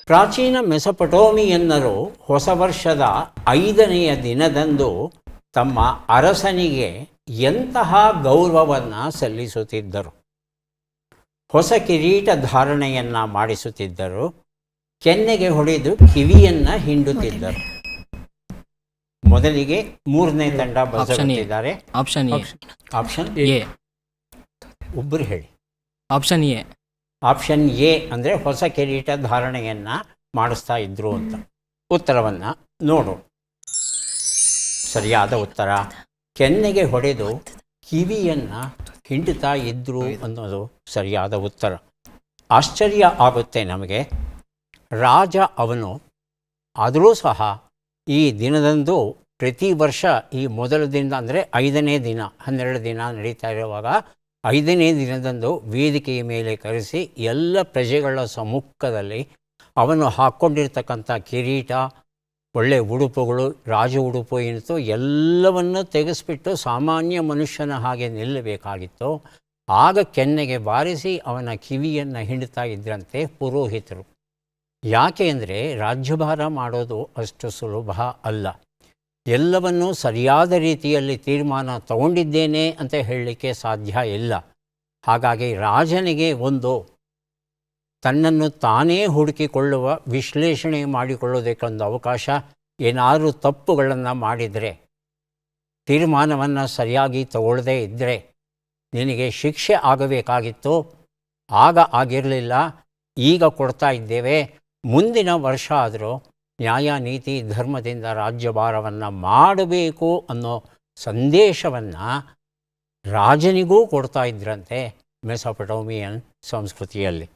ಪ್ರಾಚೀನ ಮೆಸೊಪೊಟೋಮಿಯನ್ನರು ಹೊಸ ವರ್ಷದ 5ನೆಯ ದಿನದಂದು ತಮ್ಮ ಅರಸನಿಗೆ ಎಂತಹ ಗೌರವವನ್ನು ಸಲ್ಲಿಸುತ್ತಿದ್ದರು. ಹೊಸ ಕಿರೀಟ ಧಾರಣೆಯನ್ನು ಮಾಡಿಸುತ್ತಿದ್ದರು. ಕೆನ್ನೆಗೆ ಹೊಡೆದು ಕಿವಿಯನ್ನು ಹಿಂಡುತ್ತಿದ್ದರು. ಮೊದಲಿಗೆ 3ನೇ ತಂಡ ಬರೆದಿದ್ದಾರೆ. Option A. ಒಬ್ಬರು ಹೇಳಿ. ಆಪ್ಷನ್ ಎ ಅಂದರೆ ಹೊಸ ಕಿರೀಟ ಧಾರಣೆಯನ್ನು ಮಾಡಿಸ್ತಾ ಇದ್ರು ಅಂತ. ಉತ್ತರವನ್ನು ನೋಡು. ಸರಿಯಾದ ಉತ್ತರ ಕೆನ್ನೆಗೆ ಹೊಡೆದು ಕಿವಿಯನ್ನು ಹಿಂಡುತ್ತಾ ಇದ್ರು ಅನ್ನೋದು ಸರಿಯಾದ ಉತ್ತರ. ಆಶ್ಚರ್ಯ ಆಗುತ್ತೆ ನಮಗೆ. ರಾಜ ಅವನು. ಆದರೂ ಸಹ ಈ ದಿನದಂದು ಪ್ರತಿ ವರ್ಷ ಈ ಮೊದಲ ದಿನ ಅಂದರೆ 5ನೇ ದಿನ, 12 ದಿನ ನಡೀತಾ ಇರುವಾಗ 5ನೇ ದಿನದಂದು ವೇದಿಕೆಯ ಮೇಲೆ ಕರೆಸಿ ಎಲ್ಲ ಪ್ರಜೆಗಳ ಸಮ್ಮುಖದಲ್ಲಿ ಅವನು ಹಾಕ್ಕೊಂಡಿರ್ತಕ್ಕಂಥ ಕಿರೀಟ, ಒಳ್ಳೆಯ ಉಡುಪುಗಳು, ರಾಜ ಉಡುಪು ಏನಿತ್ತು ಎಲ್ಲವನ್ನು ತೆಗೆಸಿಬಿಟ್ಟು ಸಾಮಾನ್ಯ ಮನುಷ್ಯನ ಹಾಗೆ ನಿಲ್ಲಬೇಕಾಗಿತ್ತು. ಆಗ ಕೆನ್ನೆಗೆ ಬಾರಿಸಿ ಅವನ ಕಿವಿಯನ್ನು ಹಿಂಡ್ತಾ ಇದ್ರಂತೆ ಪುರೋಹಿತರು. ಯಾಕೆ ಅಂದರೆ ರಾಜ್ಯಭಾರ ಮಾಡೋದು ಅಷ್ಟು ಸುಲಭ ಅಲ್ಲ. ಎಲ್ಲವನ್ನೂ ಸರಿಯಾದ ರೀತಿಯಲ್ಲಿ ತೀರ್ಮಾನ ತಗೊಂಡಿದ್ದೇನೆ ಅಂತ ಹೇಳಲಿಕ್ಕೆ ಸಾಧ್ಯ ಇಲ್ಲ. ಹಾಗಾಗಿ ರಾಜನಿಗೆ ಒಂದು ತನ್ನನ್ನು ತಾನೇ ಹುಡುಕಿಕೊಳ್ಳುವ, ವಿಶ್ಲೇಷಣೆ ಮಾಡಿಕೊಳ್ಳೋದಕ್ಕೊಂದು ಅವಕಾಶ. ಏನಾದರೂ ತಪ್ಪುಗಳನ್ನು ಮಾಡಿದರೆ, ತೀರ್ಮಾನವನ್ನು ಸರಿಯಾಗಿ ತಗೊಳ್ಳದೇ ಇದ್ದರೆ ನಿನಗೆ ಶಿಕ್ಷೆ ಆಗಬೇಕಾಗಿತ್ತು, ಆಗ ಆಗಿರಲಿಲ್ಲ, ಈಗ ಕೊಡ್ತಾ ಇದ್ದೇವೆ. ಮುಂದಿನ ವರ್ಷ ಆದರೂ ನ್ಯಾಯ ನೀತಿ ಧರ್ಮದಿಂದ ರಾಜ್ಯಭಾರವನ್ನು ಮಾಡಬೇಕು ಅನ್ನೋ ಸಂದೇಶವನ್ನು ರಾಜನಿಗೂ ಕೊಡ್ತಾ ಇದ್ರಂತೆ ಮೆಸೊಪೊಟೋಮಿಯನ್ ಸಂಸ್ಕೃತಿಯಲ್ಲಿ.